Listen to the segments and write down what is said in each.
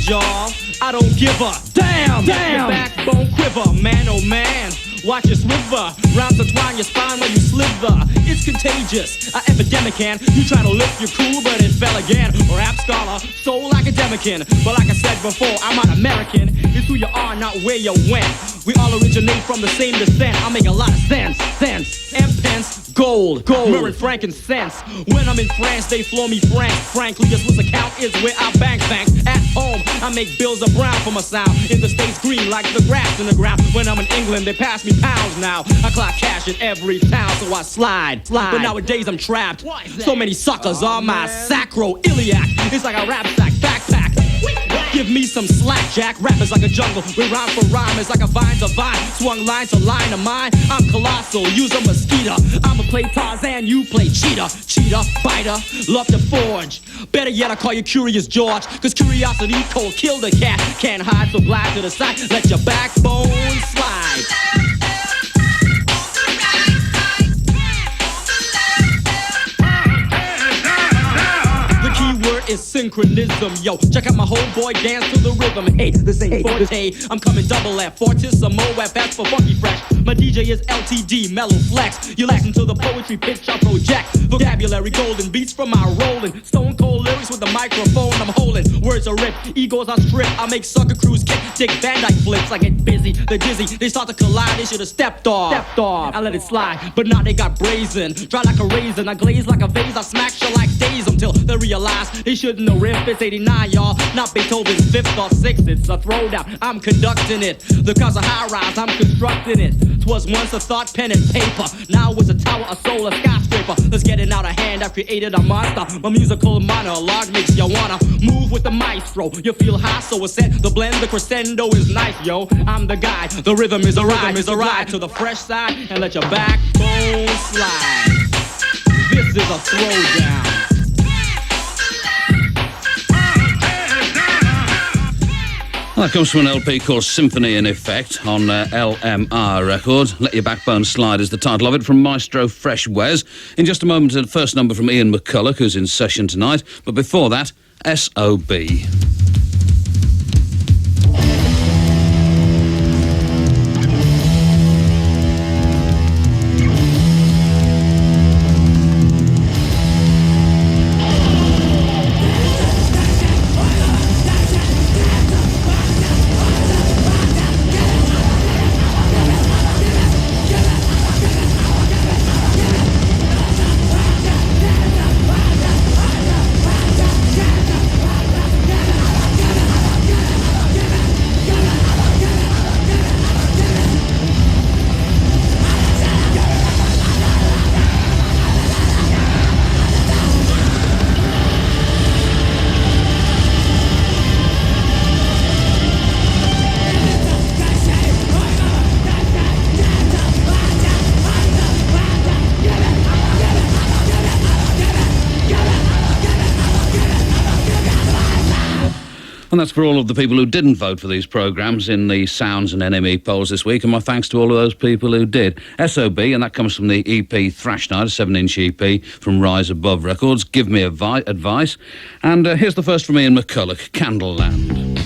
mind, y'all. I don't give a damn. Your backbone quiver, man, oh man. Watch it sliver, rounds entwine your spine when you slither. It's contagious, epidemic, and you try to lift your cool, but it fell again. Rap scholar, soul academician, but like I said before, I'm not American. It's who you are, not where you went. We all originate from the same descent. I make a lot of sense. And pence, gold, myrrh and frankincense. When I'm in France, they flow me frank. Frankly, just what's account is where I bank banks. At home, I make bills of brown for my sound. In the States, green like the grass in the ground. When I'm in England, they pass me pounds now. I clock cash in every town, so I slide. But nowadays I'm trapped. So many suckers are my sacroiliac. It's like a rap sack backpack. Give me some slack, Jack. Rap is like a jungle with rhyme for rhyme. It's like a vine to vine, swung line to line of mine. I'm colossal, use a mosquito. I'ma play Tarzan, you play cheetah. Cheetah, biter, love to forge. Better yet, I call you Curious George. Cause curiosity cold, kill the cat. Can't hide, so glide to the side. Let your backbone slide. Is synchronism, yo. Check out my whole boy dance to the rhythm. Hey, this ain't forte. I'm coming double F, fortissimo, FS for funky fresh. My DJ is LTD, mellow flex. You listen to the poetry pitch I project. Vocabulary golden, beats from my rolling. Stone cold lyrics with the microphone I'm holding. Words are ripped, egos are stripped. I make sucker crews kick, dig Van Dyke flips. I get busy, they're dizzy. They start to collide, they should've stepped off. I let it slide, but now they got brazen. Dry like a raisin, I glaze like a vase. I smack you like days until they realize they shouldn't know riff. It's 89, y'all, not Beethoven's 5th or 6th. It's a throwdown, I'm conducting it. The cause of high rise, I'm constructing it. 'Twas once a thought, pen and paper. Now it's a tower, a soul, a skyscraper. Let's get it out of hand, I've created a monster. My musical monologue makes you wanna move with the maestro. You feel high, so it's set. The blend, the crescendo is nice, yo. I'm the guy, the rhythm is a ride to the fresh side and let your backbone slide. This is a throwdown. That comes from an LP called Symphony in Effect on LMR Records. Let Your Backbone Slide is the title of it, from Maestro Fresh Wes. In just a moment, the first number from Ian McCulloch, who's in session tonight. But before that, S.O.B. And that's for all of the people who didn't vote for these programmes in the Sounds and NME polls this week, and my thanks to all of those people who did. S.O.B., and that comes from the EP Thrash Night, a 7-inch EP from Rise Above Records. Give me advice. And here's the first from Ian McCulloch, Candleland.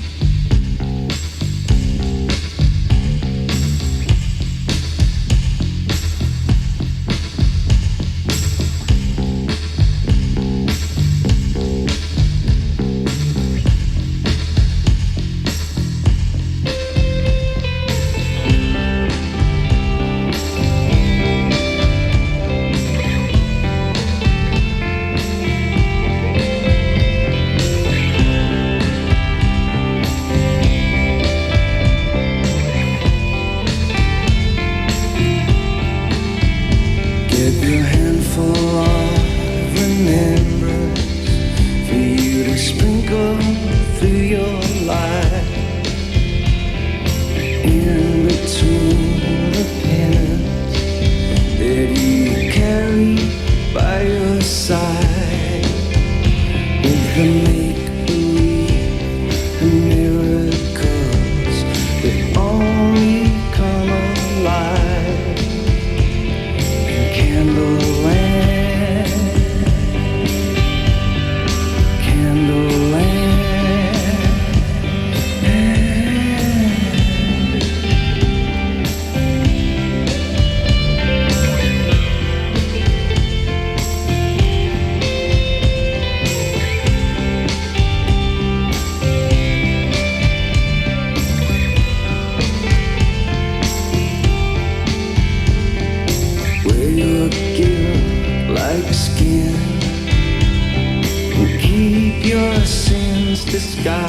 your sins disguise.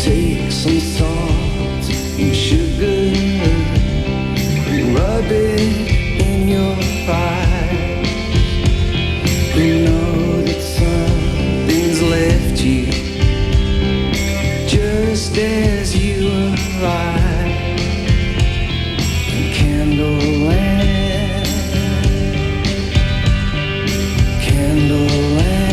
Take some salt and sugar and rub it in your eyes. You know that something's left you just as you arrive. Candleland, Candleland.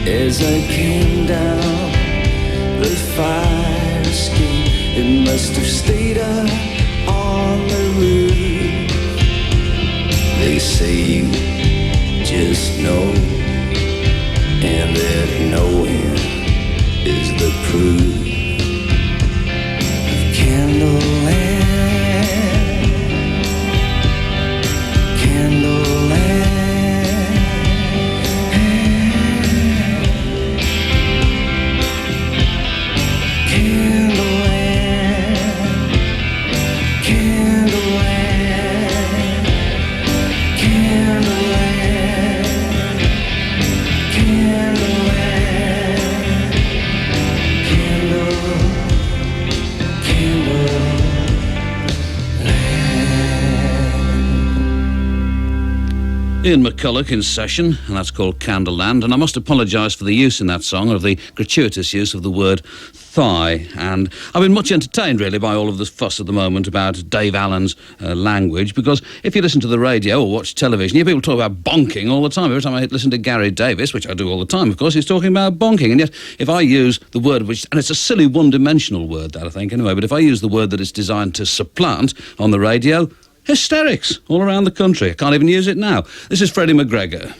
As I came down the fire escape, it must have stayed up on the roof. They say you just know, and that knowing is the proof of Candleland, Candleland. Ian McCulloch in session, and that's called Candleland, and I must apologise for the use in that song of the gratuitous use of the word thigh, and I've been much entertained really by all of this fuss at the moment about Dave Allen's language, because if you listen to the radio or watch television, you hear people talk about bonking all the time. Every time I listen to Gary Davis, which I do all the time, of course, he's talking about bonking, and yet if I use the word which, and it's a silly one-dimensional word that I think anyway, but if I use the word that it's designed to supplant on the radio, hysterics all around the country. I can't even use it now. This is Freddie McGregor.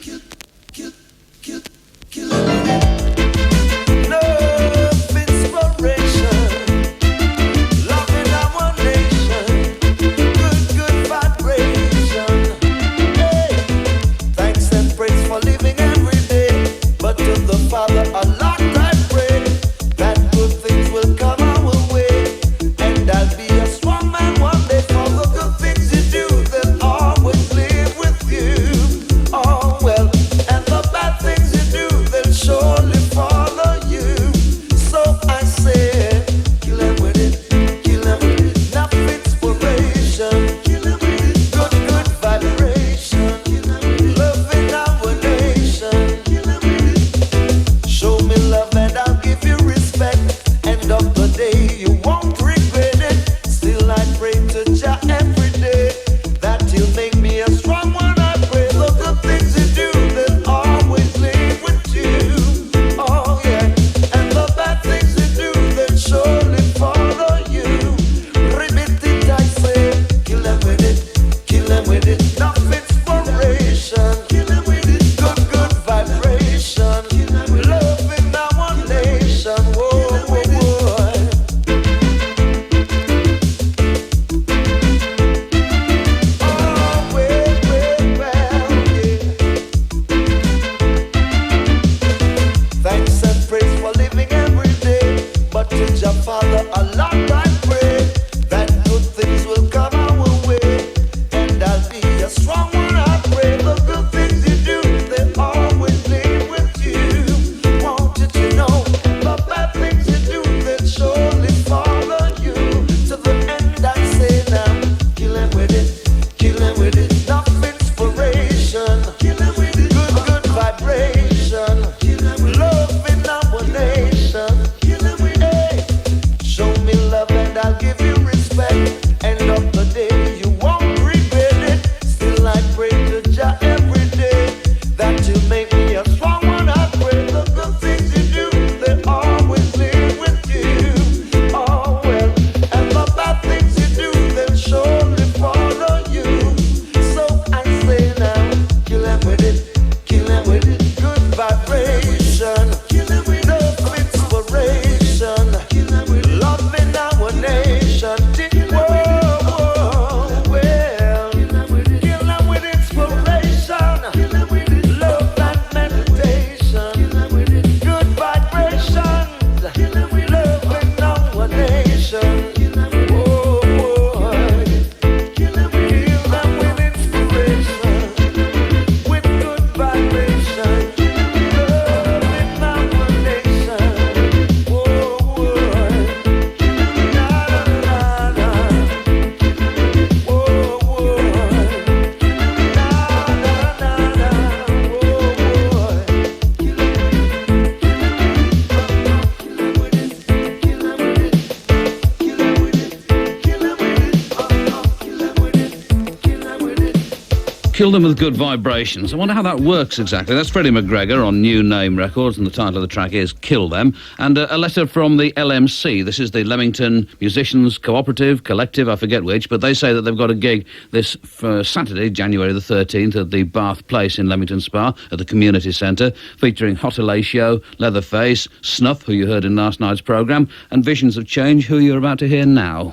Surely Kill Them With Good Vibrations. I wonder how that works exactly. That's Freddie McGregor on New Name Records, and the title of the track is Kill Them. And a letter from the LMC. This is the Leamington Musicians Cooperative, Collective, I forget which, but they say that they've got a gig this Saturday, January the 13th, at the Bath Place in Leamington Spa, at the Community Centre, featuring Horatio, Leatherface, Snuff, who you heard in last night's programme, and Visions of Change, who you're about to hear now.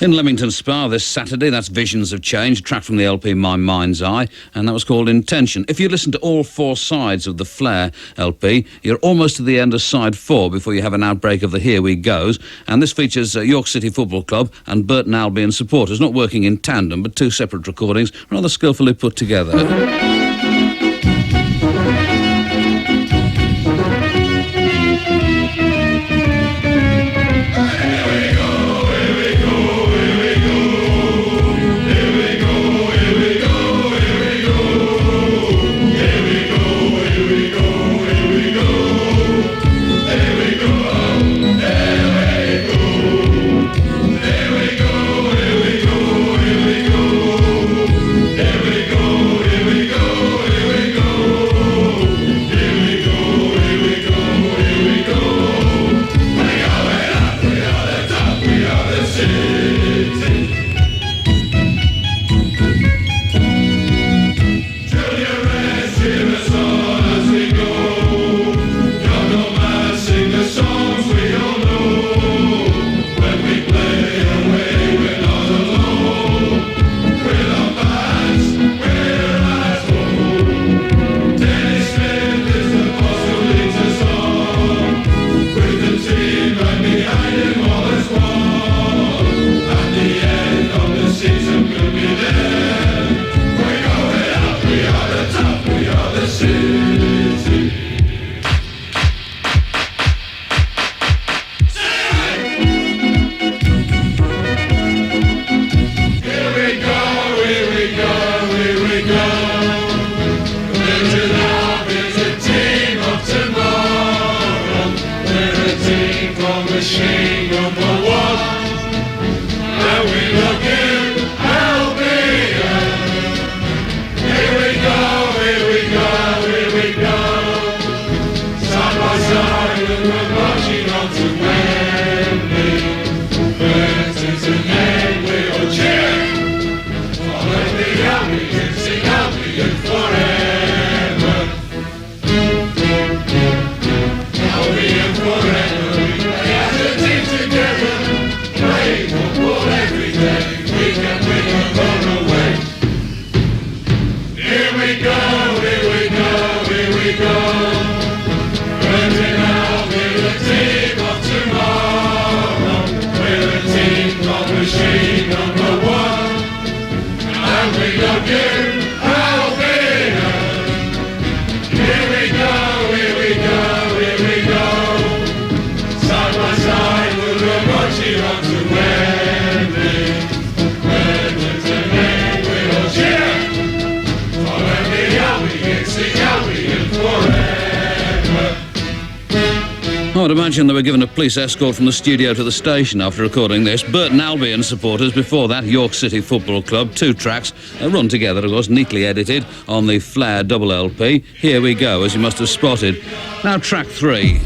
In Leamington Spa this Saturday, that's Visions of Change, a track from the LP My Mind's Eye, and that was called Intention. If you listen to all four sides of the Flare LP, you're almost to the end of side 4 before you have an outbreak of the Here We Goes, and this features York City Football Club and Burton Albion supporters, not working in tandem, but two separate recordings, rather skillfully put together. Here we go. I would imagine they were given a police escort from the studio to the station after recording this. Burton Albion supporters, before that York City Football Club, 2 tracks, run together of course, neatly edited on the Flair double LP. Here we go, as you must have spotted. Now track 3.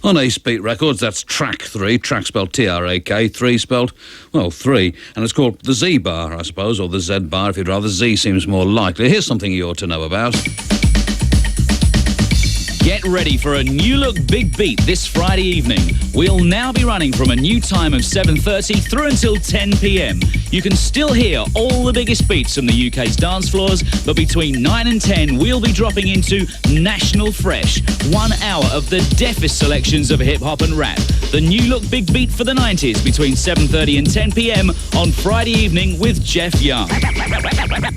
On Ace Beat Records, that's track 3, track spelled T-R-A-K, 3 spelled, well, 3. And it's called the Z Bar, I suppose, or the Z Bar if you'd rather. Z seems more likely. Here's something you ought to know about. Get ready for a new look big beat this Friday evening. We'll now be running from a new time of 7:30 through until 10 p.m. You can still hear all the biggest beats from the UK's dance floors, but between 9 and 10 we'll be dropping into National Fresh, 1 hour of the deafest selections of hip-hop and rap. The new look big beat for the 90s between 7:30 and 10 p.m. on Friday evening with Jeff Young.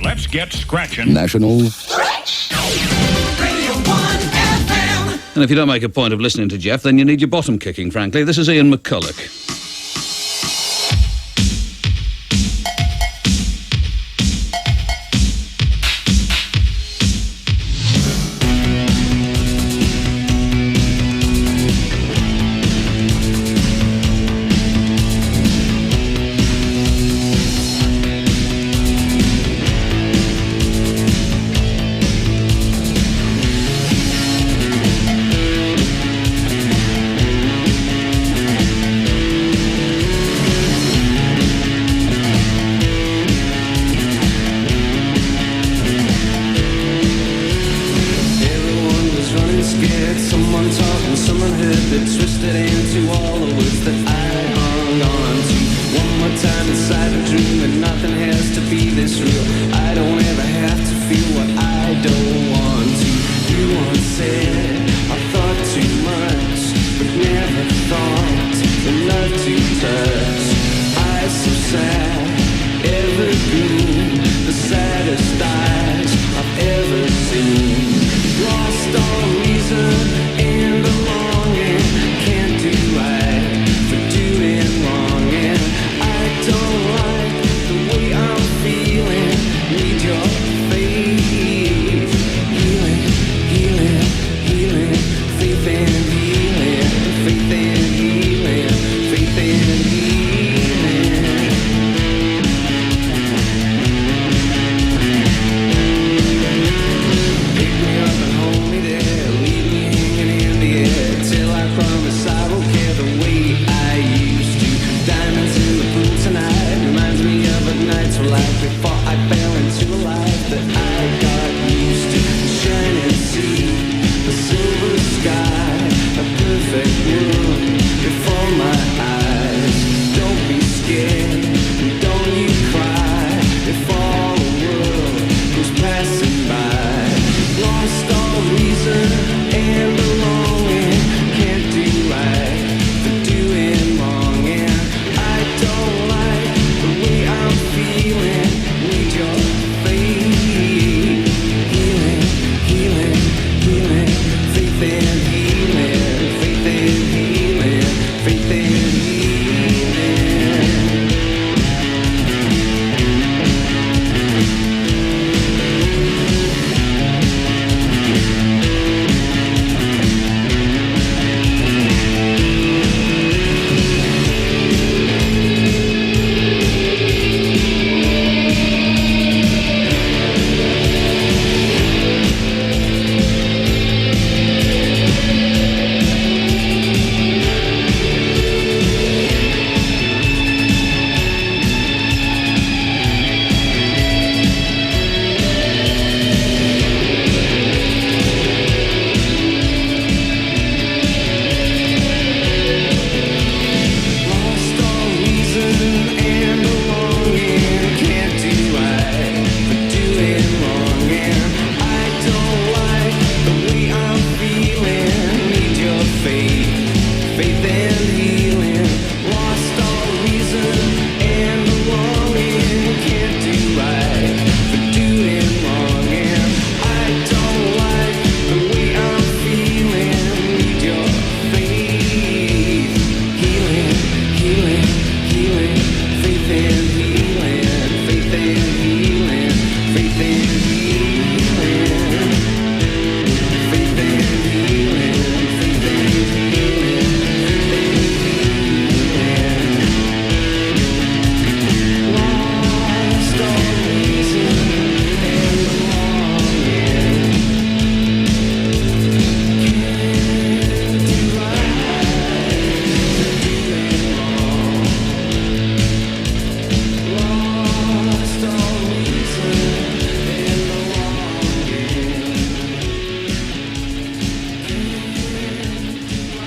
Let's get scratching. National. And if you don't make a point of listening to Jeff, then you need your bottom kicking, frankly. This is Ian McCulloch.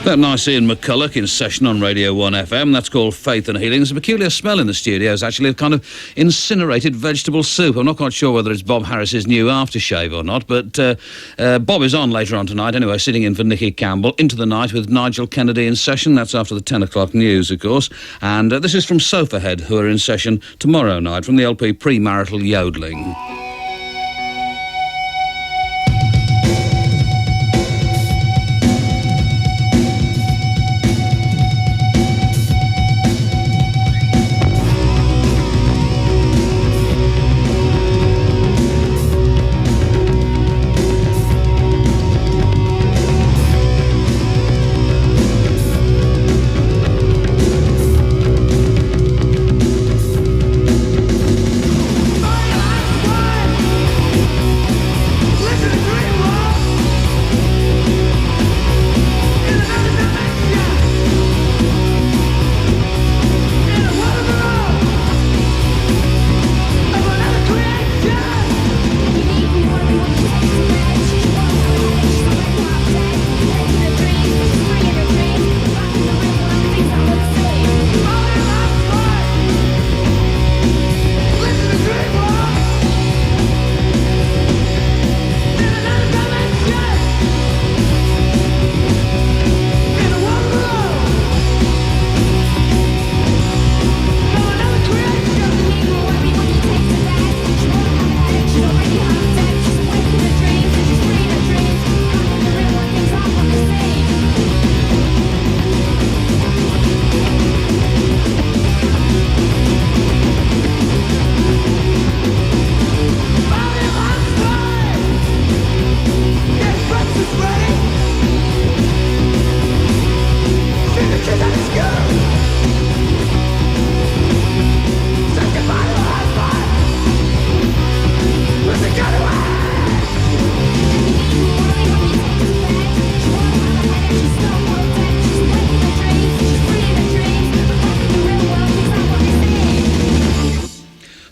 That nice Ian McCulloch in session on Radio 1 FM. That's called Faith and Healing. There's a peculiar smell in the studios, actually, of kind of incinerated vegetable soup. I'm not quite sure whether it's Bob Harris's new aftershave or not, but Bob is on later on tonight, anyway, sitting in for Nicky Campbell. Into the Night with Nigel Kennedy in session. That's after the 10 o'clock news, of course. And this is from Sofahead, who are in session tomorrow night from the LP Premarital Yodeling.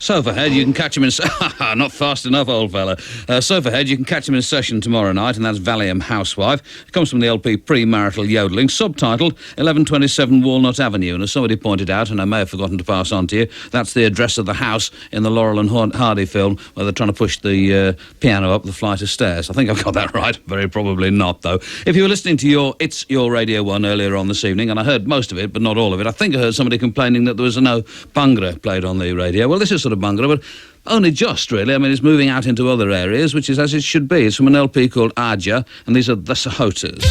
Sofahead, you can catch him in... Not fast enough, old fella. Sofahead, you can catch him in session tomorrow night, and that's Valium Housewife. It comes from the LP Premarital Yodeling, subtitled 1127 Walnut Avenue. And as somebody pointed out, and I may have forgotten to pass on to you, that's the address of the house in the Laurel and Hardy film where they're trying to push the piano up the flight of stairs. I think I've got that right. Very probably not, though. If you were listening to It's Your Radio 1 earlier on this evening, and I heard most of it, but not all of it, I think I heard somebody complaining that there was no Bhangra played on the radio. Well, this is sort of Bhangra, but only just, really. I mean, it's moving out into other areas, which is as it should be. It's from an LP called Aja, and these are the Sahotas.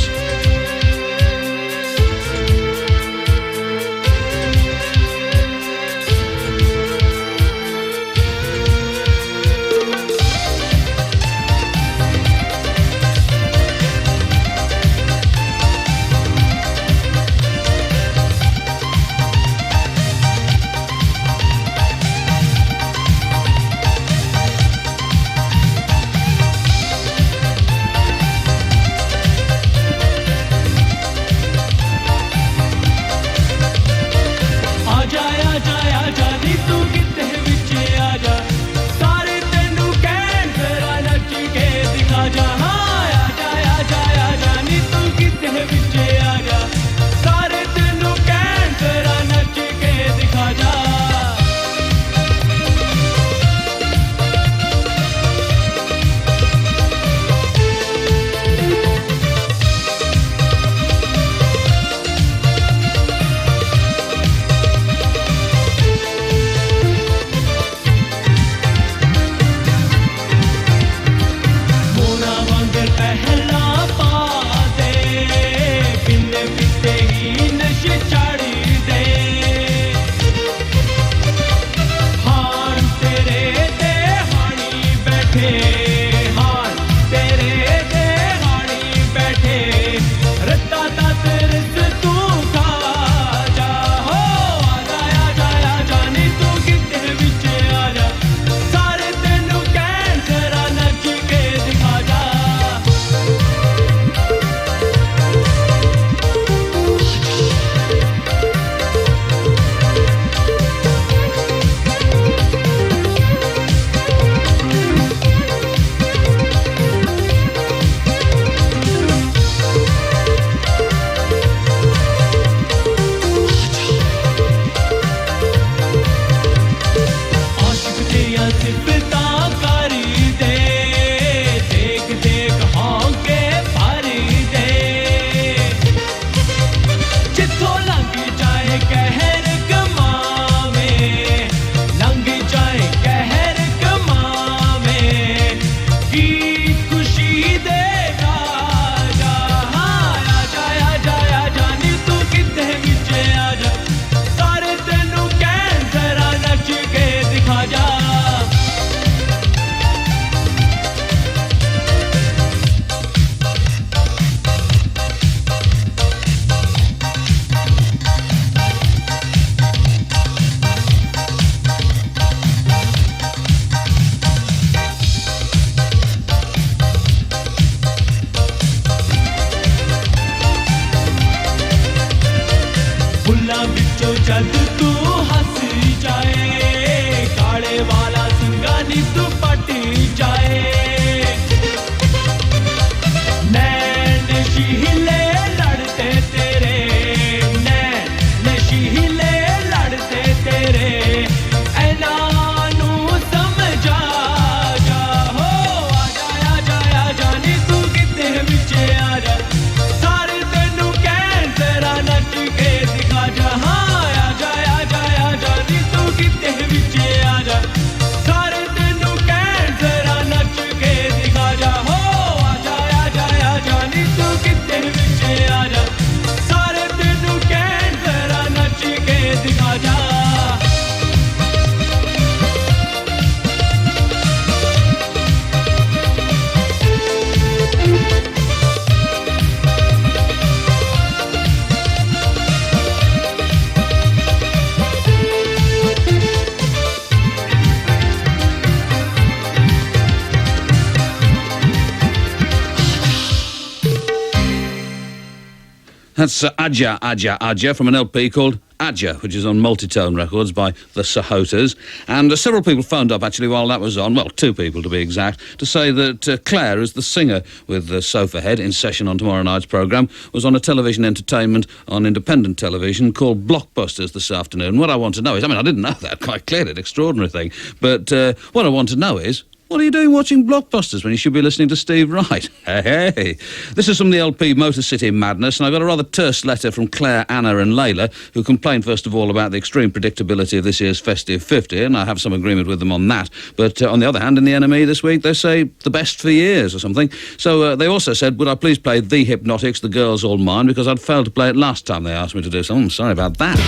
सिफता करी दे देख देख हौंके भरी दे जिथों लंघ जाए कहर कमावे लंघ जाए कहर कमावे की खुशी दे राजा आजा आजा आजा नी तू किते विच आजा सारे तेनू कहन जरा नच के दिखा जा फुल्लां विचों जद तू हस जाए काले वाला सिंगा नी तू पट जाए नैन शीले लड़ते तेरे नैन शीले लड़ते तेरे ऐनानू समझा जा हो आजा आजा आजा नी तू किते विच आजा सारे तेनू कहन जरा नच के दिखा जा हाँ आजा आजा आजा नी तू किते विच आजा सारे तेनू कहन जरा नच के दिखा जा हो आजा आजा आजा नी तू किते विच आजा सारे तेनू कहन जरा नच के दिखा जा That's Aja Aja Aja from an LP called Aja, which is on Multitone Records by the Sahotas. And several people phoned up, actually, while that was on, well, two people to be exact, to say that Claire, as the singer with Sofa Head in session on tomorrow night's programme, was on a television entertainment on independent television called Blockbusters this afternoon. What I want to know is, I mean, I didn't know that quite clearly, an extraordinary thing, but what I want to know is, what are you doing watching Blockbusters when you should be listening to Steve Wright? Hey. This is from the LP Motor City Madness, and I got a rather terse letter from Claire, Anna and Layla, who complained first of all about the extreme predictability of this year's Festive 50, and I have some agreement with them on that. But on the other hand, in the NME this week, they say the best for years or something. So they also said, would I please play The Hypnotics, The Girls All Mine, because I'd failed to play it last time they asked me to do so. I'm sorry about that.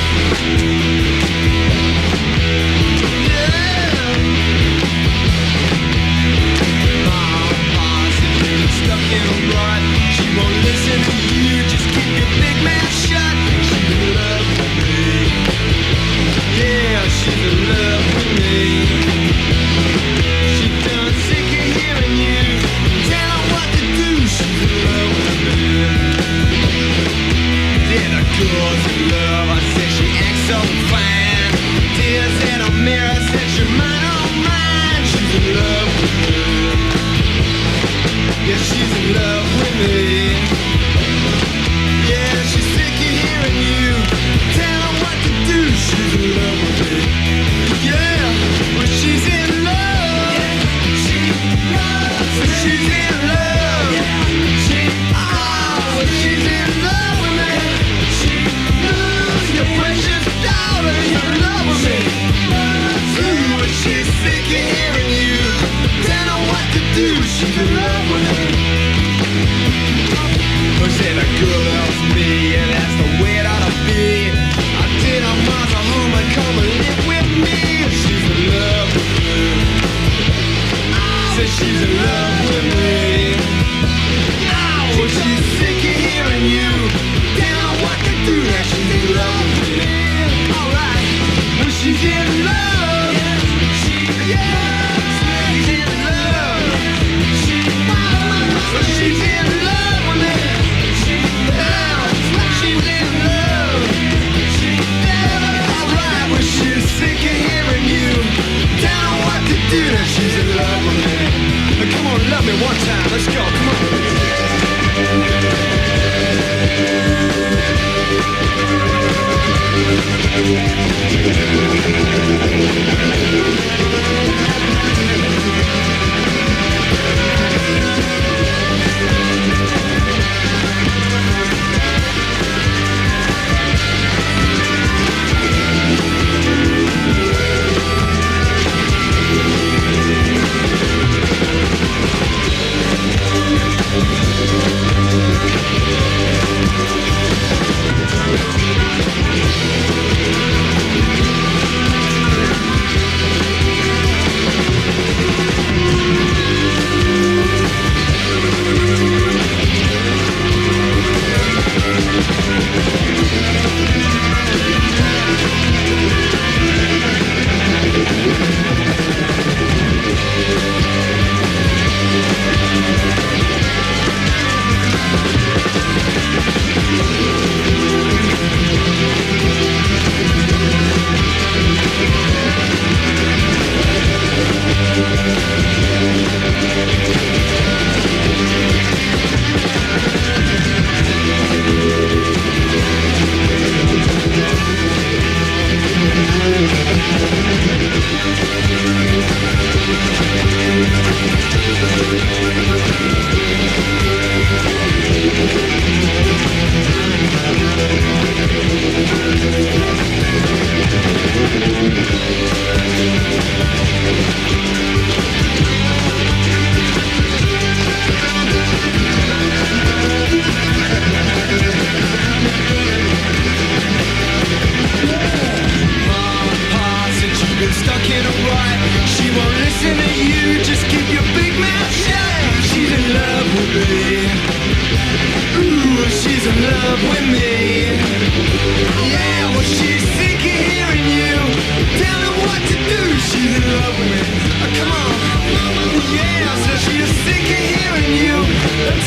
says she is sick of hearing you.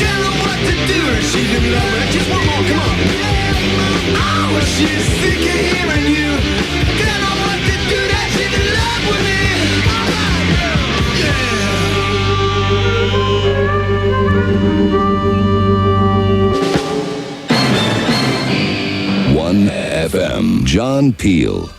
Tell her what to do, and she's in love with it. Just one more, come on. Oh, she's sick of hearing you. Tell her what to do, that she's in love with it. All right, yeah. 1FM, John Peel.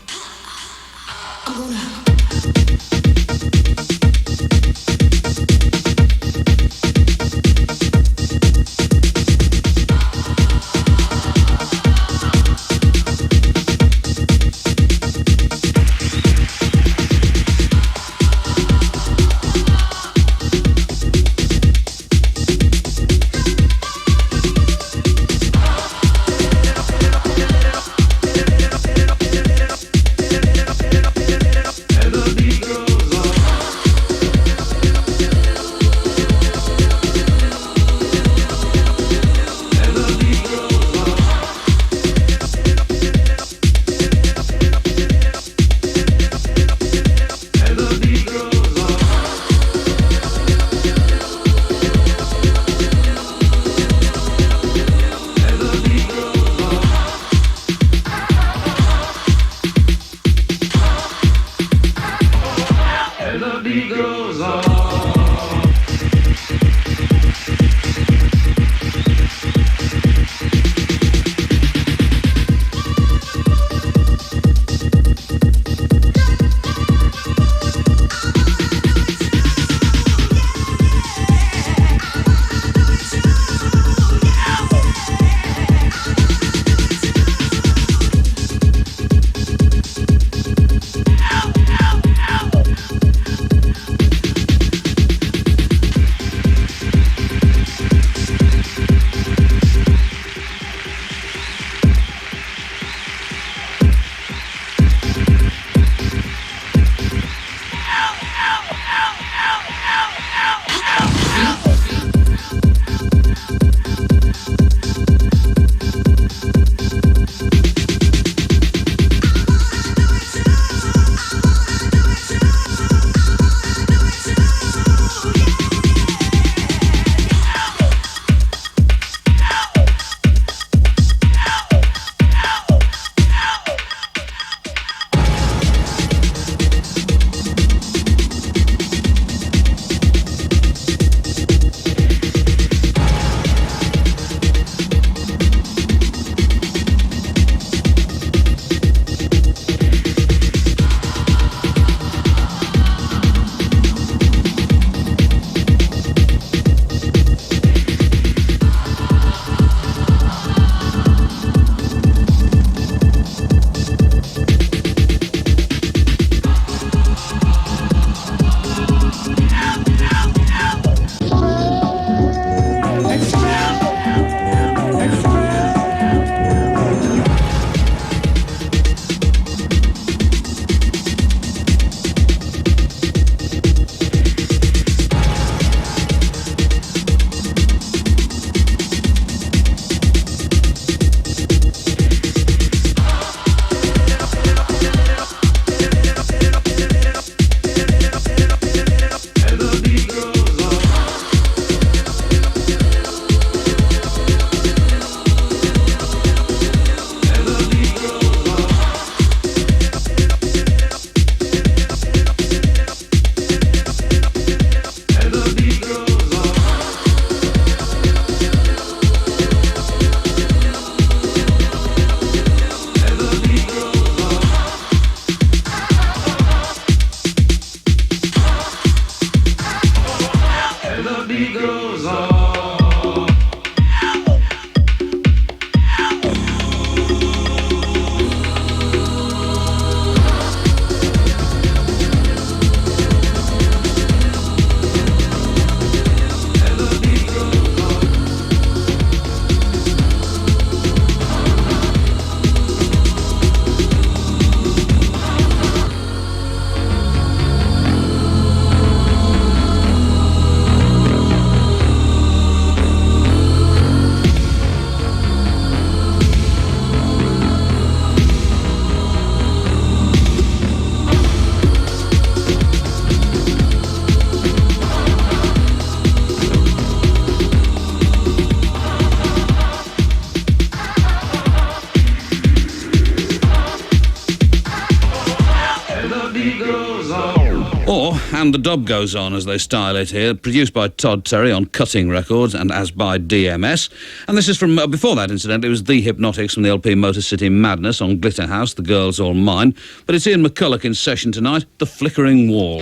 Or And the Dub Goes On, as they style it here, produced by Todd Terry on Cutting Records and as by DMS. And this is from, before that incident, it was The Hypnotics from the LP Motor City Madness on Glitterhouse, The Girls All Mine. But it's Ian McCulloch in session tonight, The Flickering Wall.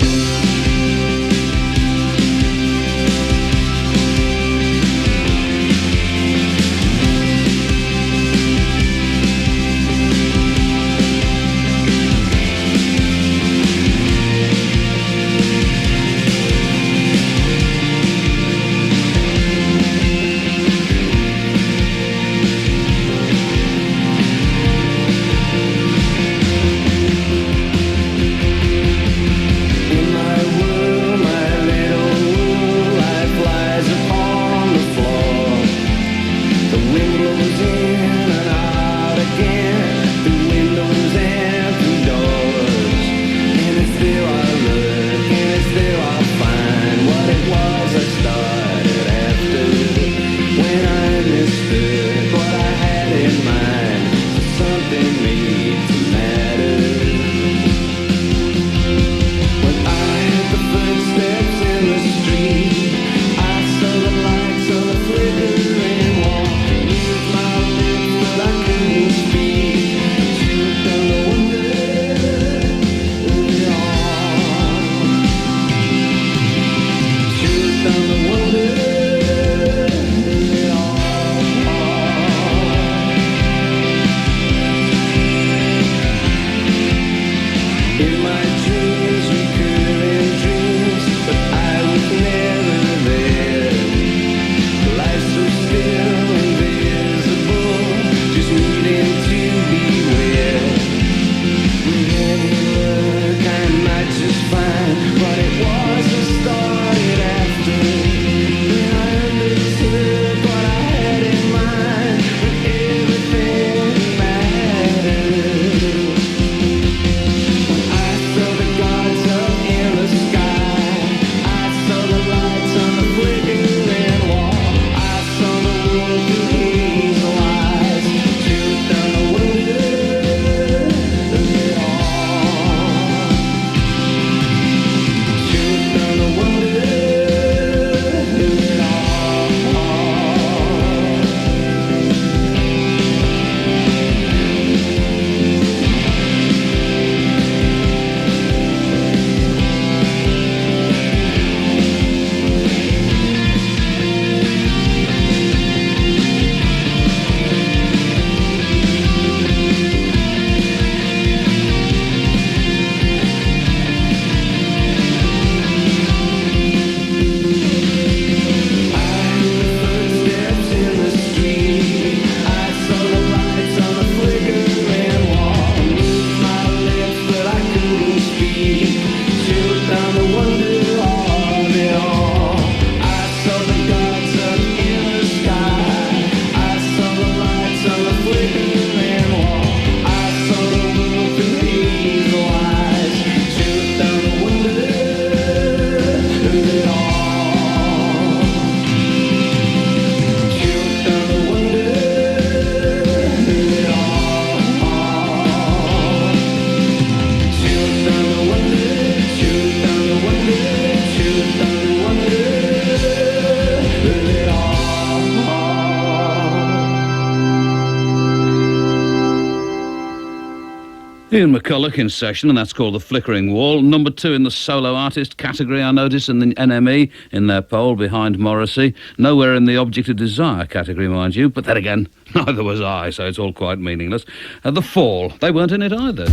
Ian McCulloch in session, and that's called The Flickering Wall. Number 2 in the solo artist category, I notice, in the NME, in their poll, behind Morrissey. Nowhere in the Object of Desire category, mind you, but then again, neither was I, so it's all quite meaningless. The Fall, they weren't in it either.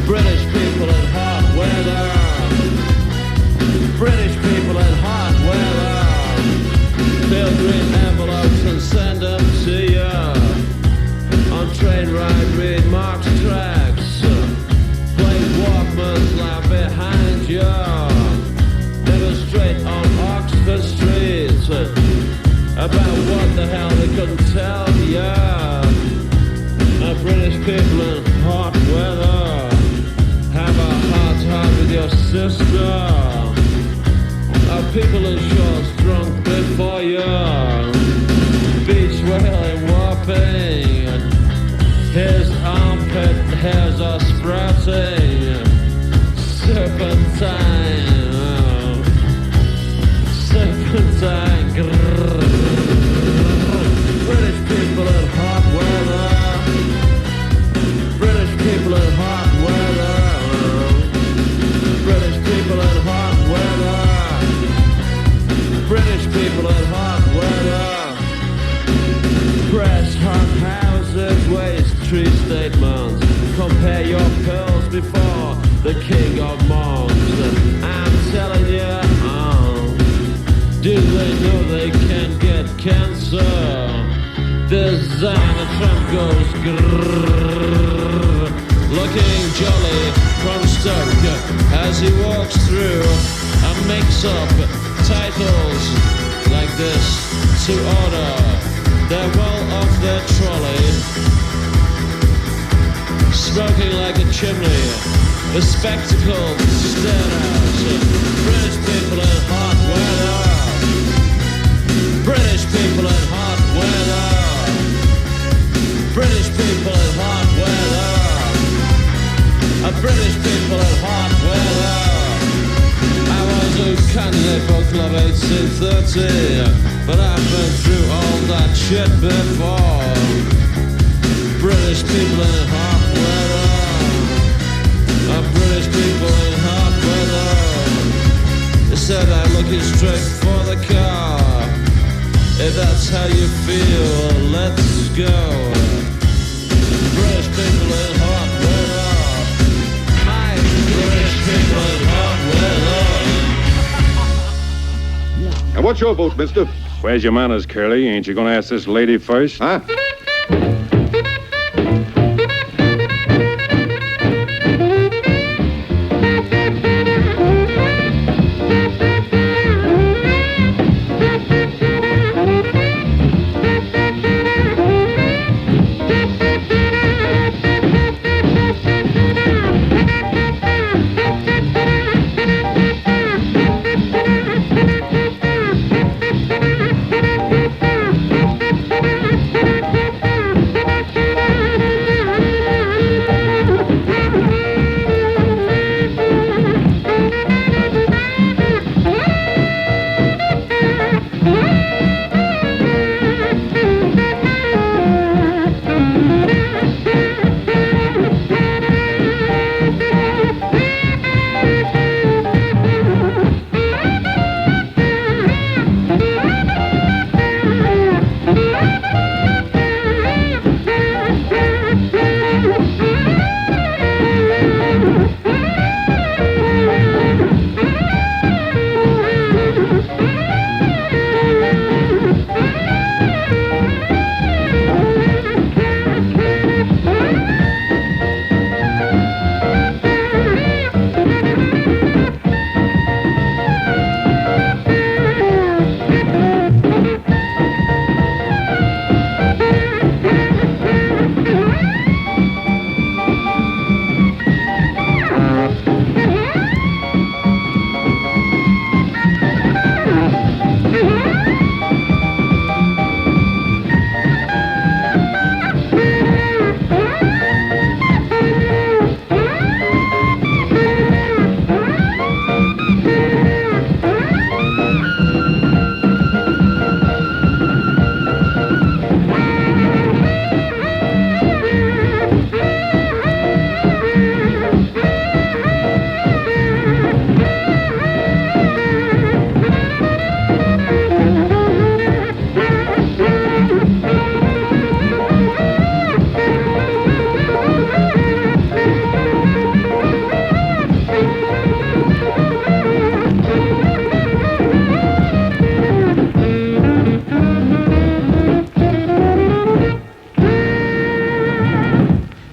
British people in hot weather. listen about what the hell they couldn't tell ya. British people in hot weather have a heart-to-heart with your sister. People in shorts drunk before you, beach whaling whopping, his armpit hairs are sprouting, serpentine, grrr. British people in hot weather, British people in hot weather, British people in hot weather, British people in hot weather. Press hot houses, waste tree statements. Compare your pills before the king of monks. I'm telling you, do they know they can get cancer? Designer Trump goes grrr, looking jolly from Stoke as he walks through and makes up titles like this to order. They're well off their trolley, smoking like a chimney, the spectacle stared out. British people in hot weather, British people in hot weather, British people in hot weather, British people in hot weather. Candidate for Club 1830, but I've been through all that shit before. British people in hot weather, British people in hot weather. They said I'm looking straight for the car. If that's how you feel, let's go. British people in hot weather, my British people in hot weather. And what's your vote, mister? Where's your manners, Curly? Ain't you gonna ask this lady first? Huh?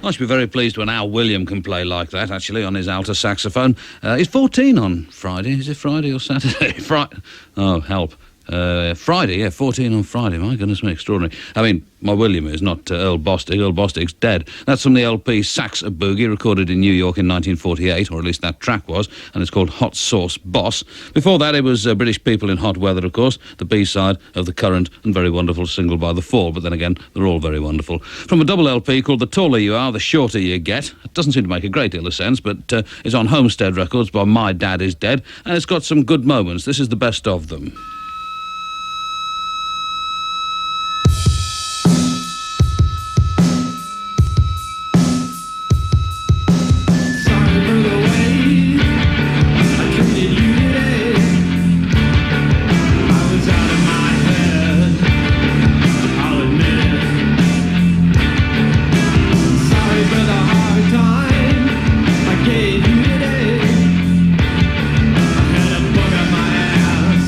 I should be very pleased when Al William can play like that, actually, on his alto saxophone. He's 14 on Friday. Is it Friday or Saturday? Oh, help. Friday, 14 on Friday. My goodness me, extraordinary. I mean, my William is not Earl Bostic. Earl Bostic's dead. That's from the LP Sax a Boogie, recorded in New York in 1948, or at least that track was, and it's called Hot Sauce Boss. Before that, it was British People in Hot Weather, of course, the B-side of the current and very wonderful single by The Fall, but then again, they're all very wonderful. From a double LP called The Taller You Are, The Shorter You Get. It doesn't seem to make a great deal of sense, but it's on Homestead Records by My Dad Is Dead, and it's got some good moments. This is the best of them. I had a bug on my ass.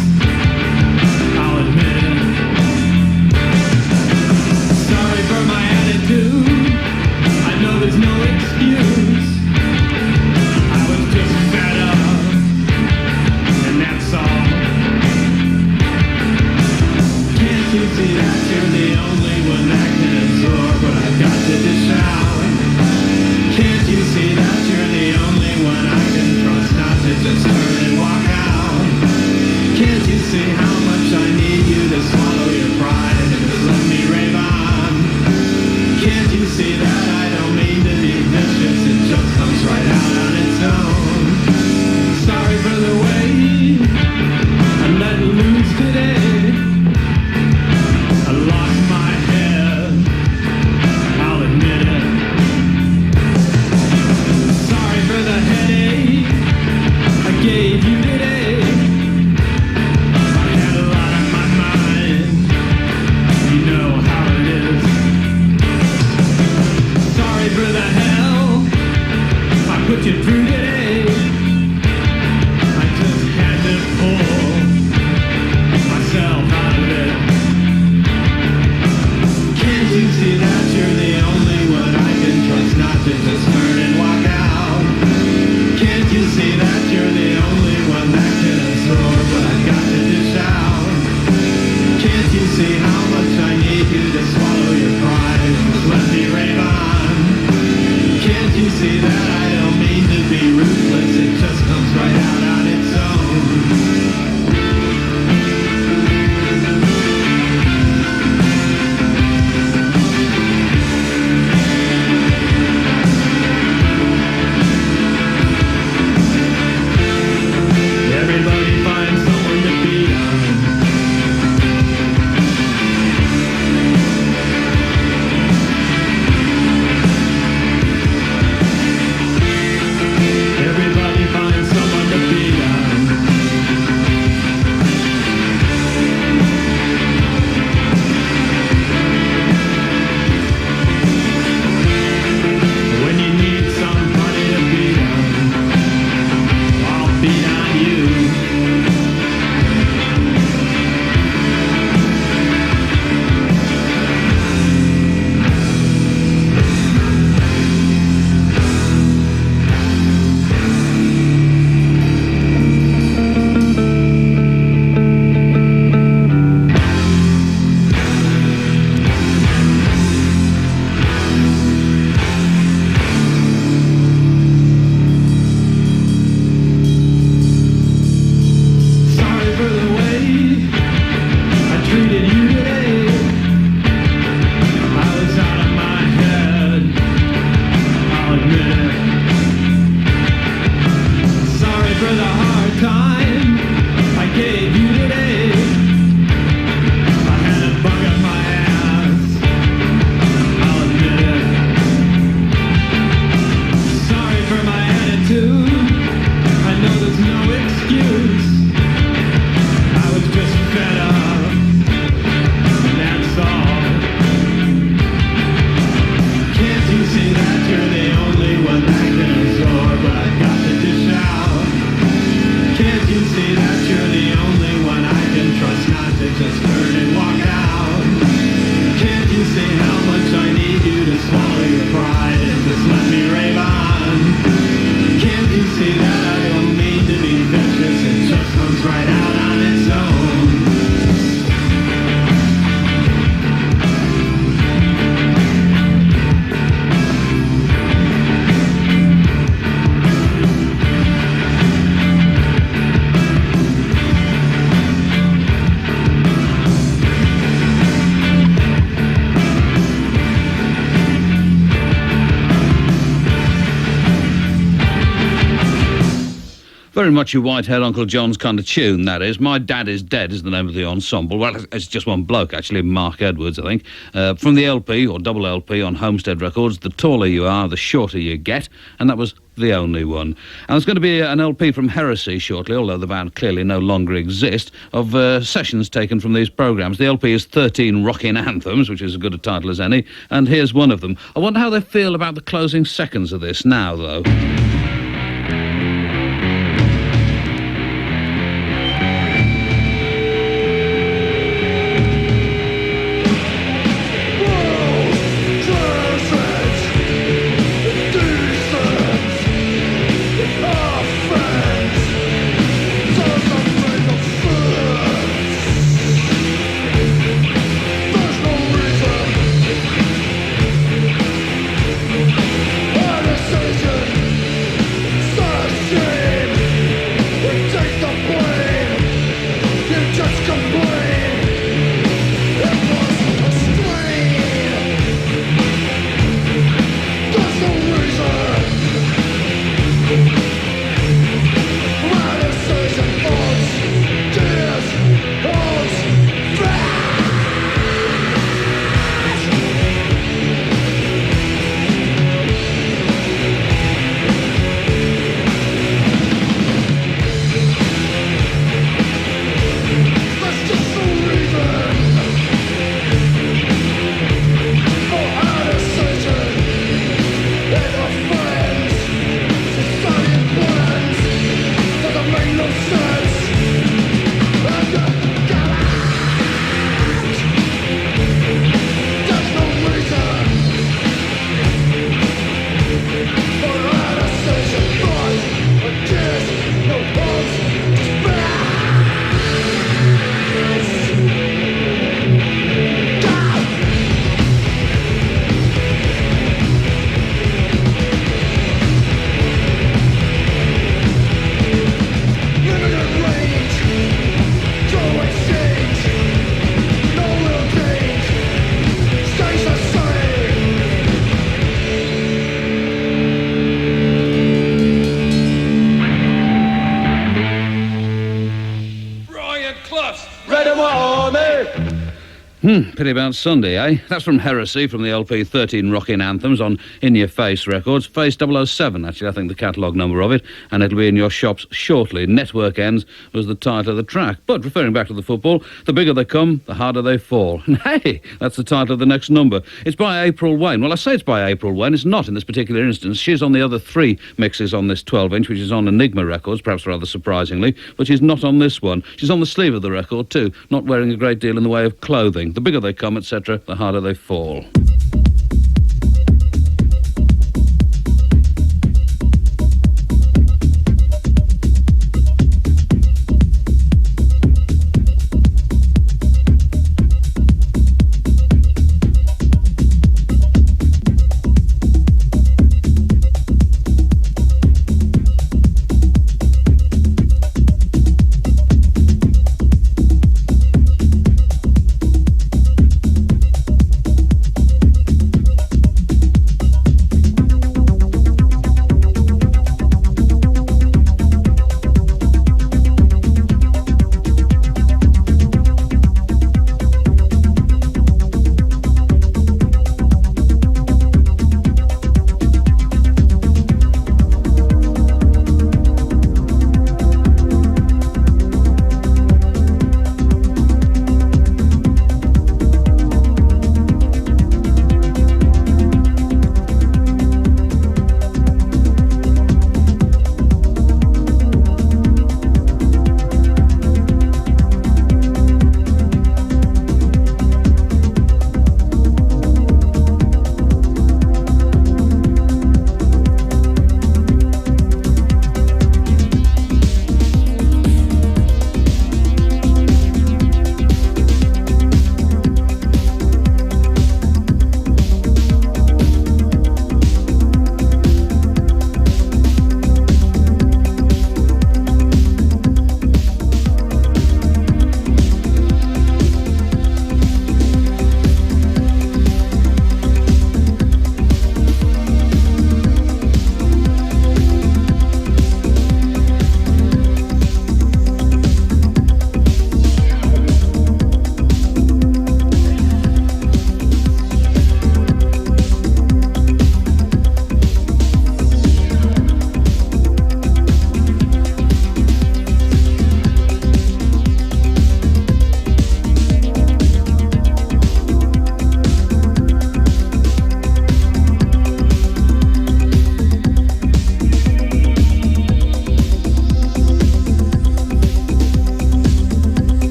Very much your Whitehead Uncle John's kind of tune, that is. My Dad Is Dead is the name of the ensemble. Well, it's just one bloke, actually, Mark Edwards, I think. From the LP, or double LP, on Homestead Records, The Taller You Are, The Shorter You Get, and that was the only one. And there's going to be an LP from Heresy shortly, although the band clearly no longer exist, of sessions taken from these programmes. The LP is 13 Rockin' Anthems, which is as good a title as any, and here's one of them. I wonder how they feel about the closing seconds of this now, though. Pity about Sunday, eh? That's from Heresy, from the LP 13 Rockin' Anthems on In Your Face Records. Face 007, actually, I think the catalogue number of it, and it'll be in your shops shortly. Network Ends was the title of the track. But referring back to the football, the bigger they come, the harder they fall. And hey, that's the title of the next number. It's by April Wayne. Well, I say it's by April Wayne. It's not in this particular instance. She's on the other 3 mixes on this 12-inch, which is on Enigma Records, perhaps rather surprisingly, but she's not on this one. She's on the sleeve of the record, too, not wearing a great deal in the way of clothing. The bigger they come, etc., the harder they fall.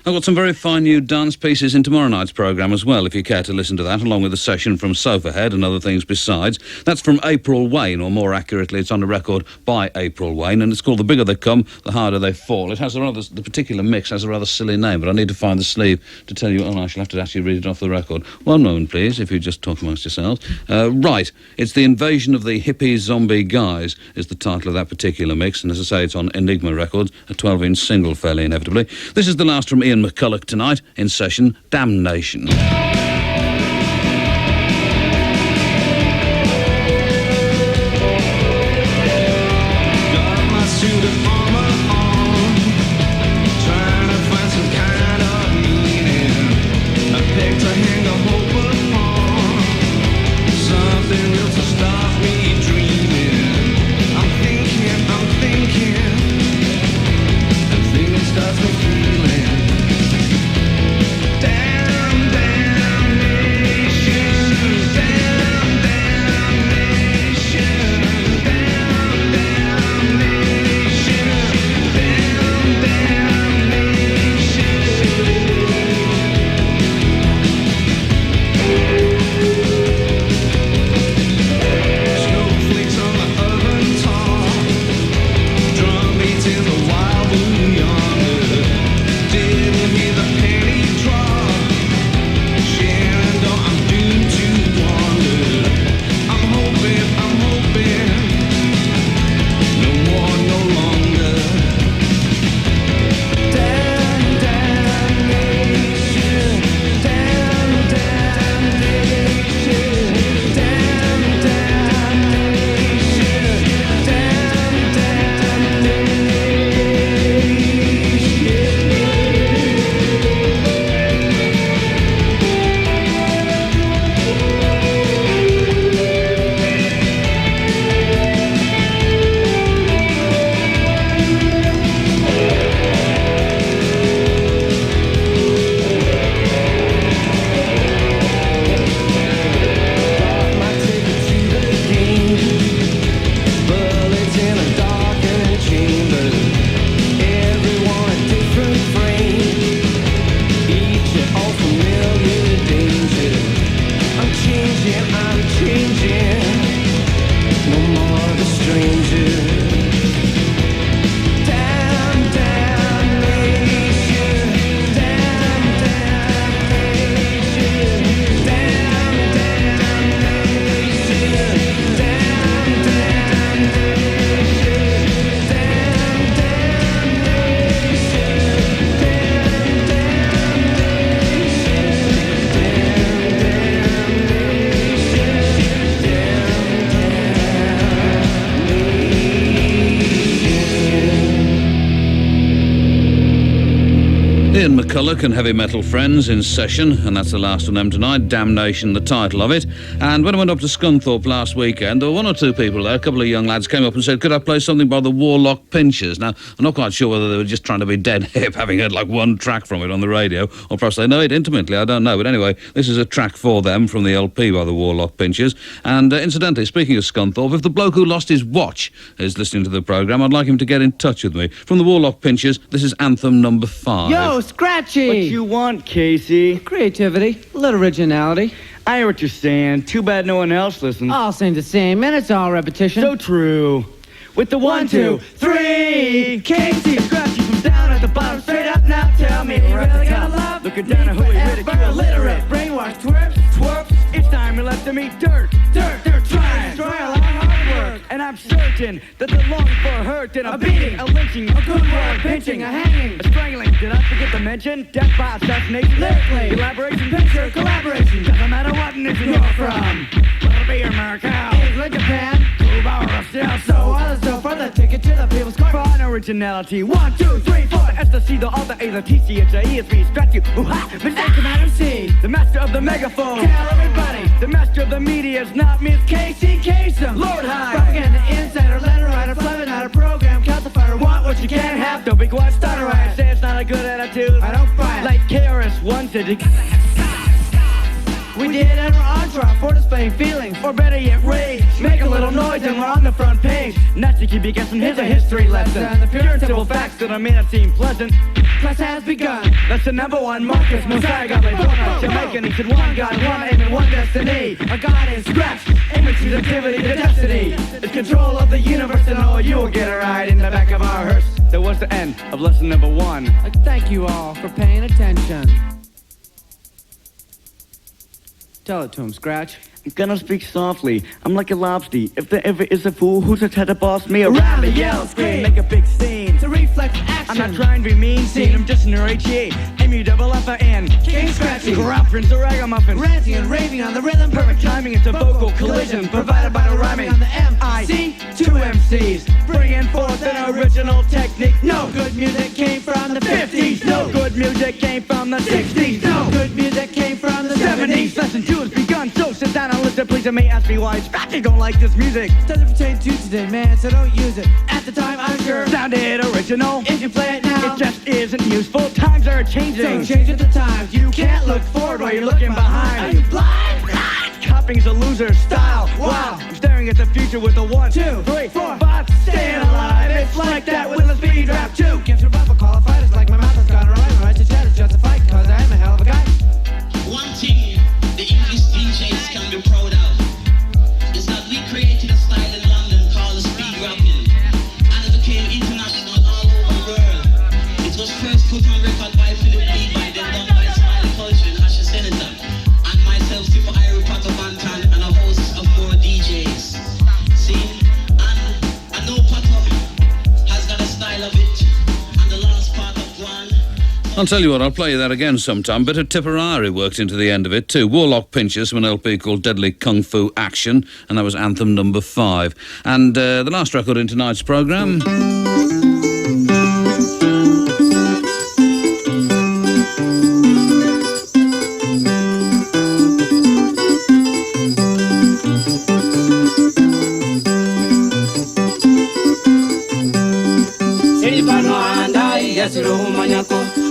I've got some very fine new dance pieces in tomorrow night's programme as well, if you care to listen to that, along with a session from Sofahead and other things besides. That's from April Wayne, or more accurately, it's on a record by April Wayne, and it's called The Bigger They Come, The Harder They Fall. It has the particular mix has a rather silly name, but I need to find the sleeve to tell you. Oh, I shall have to actually read it off the record. One moment, please, if you just talk amongst yourselves. Right, it's The Invasion of the Hippie Zombie Guys is the title of that particular mix, and as I say, it's on Enigma Records, a 12-inch single, fairly inevitably. This is the last from Ian McCulloch tonight, in session, Damnation. Ian McCulloch and Heavy Metal Friends in session, and that's the last of them tonight, Damnation, the title of it. And when I went up to Scunthorpe last weekend, there were one or two people there, a couple of young lads came up and said, could I play something by the Warlock Pinchers? Now, I'm not quite sure whether they were just trying to be dead hip, having heard like one track from it on the radio, or perhaps they know it intimately, I don't know. But anyway, this is a track for them from the LP by the Warlock Pinchers. And incidentally, speaking of Scunthorpe, if the bloke who lost his watch is listening to the programme, I'd like him to get in touch with me. From the Warlock Pinchers, this is anthem number 5. Yo, Scratchy! What you want, Casey? Creativity, a little originality. I hear what you're saying. Too bad no one else listens. All sing the same, and it's all repetition. So true. With the 1, 2, 3. Casey, Scratchy from down at the bottom, straight up now. Tell me, you really gonna love? Looking down at who we ridicule, illiterate, brainwashed, twerps. It's time you left to me dirt. They're trying. Destroy a lot of hard work. And I'm certain that they're longing for a hurt and a beating, a lynching, a good word, pinching, a hanging, a strangling. Did I forget to mention death by assassination? Lyrically, elaboration, picture, collaboration. Doesn't matter what nation you're from. Whether it be America, England, Japan, Cuba, or Russia, so others go for the ticket to the people's court. Fine originality. 1, 2, 3, 4. The S, the C, the O, the A, the T, C, H, I, E, S, V, stretch you. Ooh-ha! Mr. Commander C, the master of the megaphone. Tell everybody, the master of the media is not Miss Casey Kasem. Lord High, propaganda insider, letter writer, flavor nighter, program, calcifier. Want what you can't have, don't be quiet, stutter right. Say it's not a good attitude, I don't buy it. Like KRS-One said, you gotta have style. We did it on trial for displaying feelings, or better yet, rage. Make a little noise and we're on the front page. Not to keep you guessing, here's a history lesson. The pure and simple facts that may not seem pleasant. Class has begun. Lesson number one, Marcus Messiah got my donut. Jamaican, he said one God, one aim and one destiny. A God in scratch, aiming to activity to destiny. It's control of the universe and all you will get a ride in the back of our hearse. That was the end of lesson number one. Thank you all for paying attention. Tell it to him, Scratch. I'm gonna speak softly. I'm like a lobster. If there ever is a fool who's just had to boss me around to yell, scream, make a big scene. It's a reflex action. I'm not trying to be mean, scene. I'm just an R-H-E. M-U-double-F-I-N. King Scratchy. Corruptions, a ragamuffin. Ranting and raving on the rhythm. Perfect timing, it's a vocal collision provided by the rhyming. On the MC. Two MCs bringing forth an original technique. No Good music came from the 50s. No good music came from the 60s. No Good music came from the 70s. Lesson 2 has begun, so sit down and listen, please, and may ask me why Scratchy don't like this music. Doesn't pertain to today, man, so don't use it. At the time, I'm sure. Sounded original. If you play it now, It just isn't useful. Times are changing. so change at the times. You Can't look forward while you're looking behind. Are you blind? Copying's a loser style. Wow. I'm staring at the future with a 1, 2, 3, 4, 5. Staying alive. It's like that with a speed rap too. Can't survive a qualified. It's like my mouth has gone right. My right to chat is justified, cause I am a hell of a guy. One thing the English DJs can be proud of is that we created a style in London called speed rapping, and it became international all over the world. It was first put on record by Philip Levi, then done by Smiley Culture and Asher Senator, and myself, Super Irie Potter Bantan, and a host of more DJs. See, and I know Potter has got a style of it, and the last part of one. I'll tell you what, I'll play you that again sometime. Bit of Tipperary worked into the end of it too. Warlock Pinchers from an LP called Deadly Kung Fu Action, and that was anthem number 5. And the last record in tonight's programme.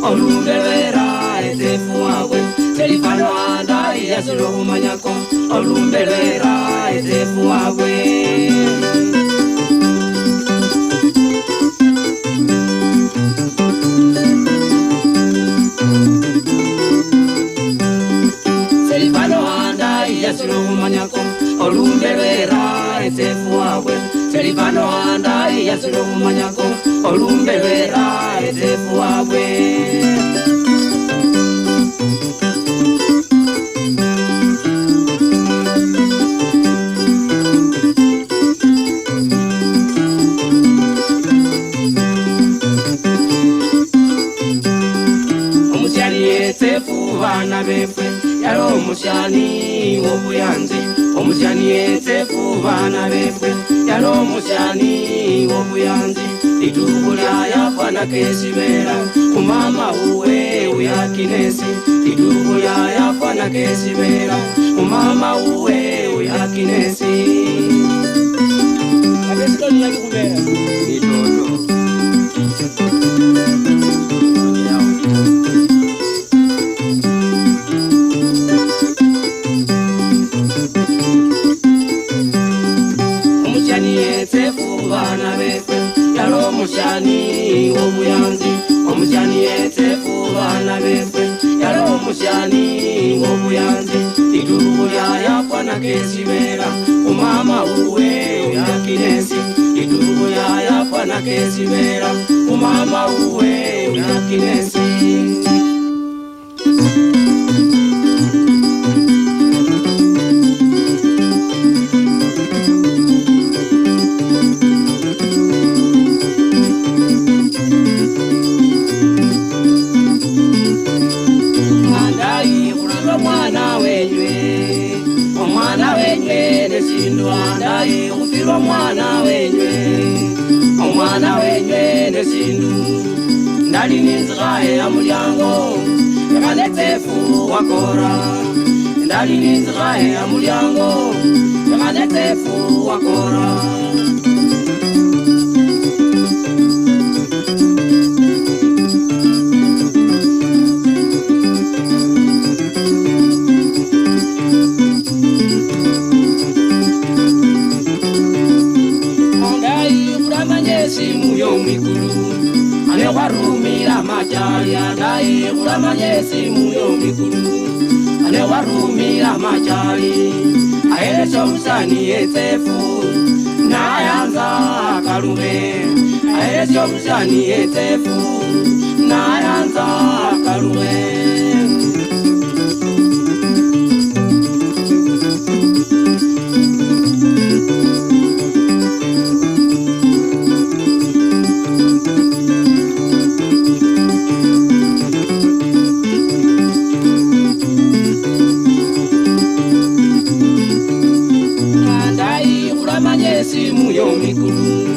Olumbelera etefuagwe Telifano anda yasiro humanyako Olumbelera etefuagwe Telifano anda yasiro humanyako Olumbelera etefuagwe Telifano anda yasiro humanyako Olumbelera etefuagwe Bana befwe yaro umushani wobuyanzi umushani etefu bana befwe yaro umushani wobuyanzi idubula yafana kesibera umama uwe uyakinesi idubula yafana kesibera umama uwe uyakinesi abesikoni yakubera itoto Omushani wobuyanzi omushani etefu bana befwe yaro omushani wobuyanzi idubula yafana kesibera umama uwe uyakinesi idubula yafana kesibera umama uwe uyakinesi Omwana wenywe nesindu ndali ninzirahe amulyango ekanetefu wakora ndali ninzirahe amulyango ekanetefu wakora warumira majali andai kuramanye simu yomikulu ane warumira majali aele shomusani etefu nayanza kalume aele shomusani etefu nayanza kalume simu yomikulu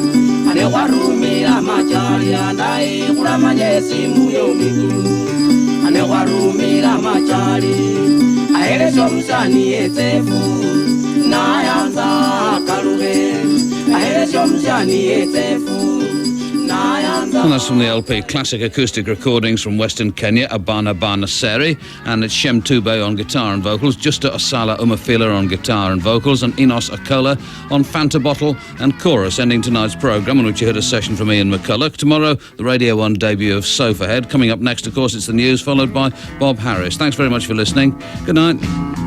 ane warumira majali andai kuramanye simu yomikulu ane warumira majali aele shomusani etefu nayanza kalume aele shomusani etefu nayanza. And that's from the LP Classic Acoustic Recordings from Western Kenya, Abana Bana Seri, and it's Shem Tube on guitar and vocals, Justa Osala Umafila on guitar and vocals, and Enos Akola on Fanta Bottle and chorus, ending tonight's programme, in which you heard a session from Ian McCulloch. Tomorrow, the Radio 1 debut of Sofa Head. Coming up next, of course, it's the news, followed by Bob Harris. Thanks very much for listening. Good night.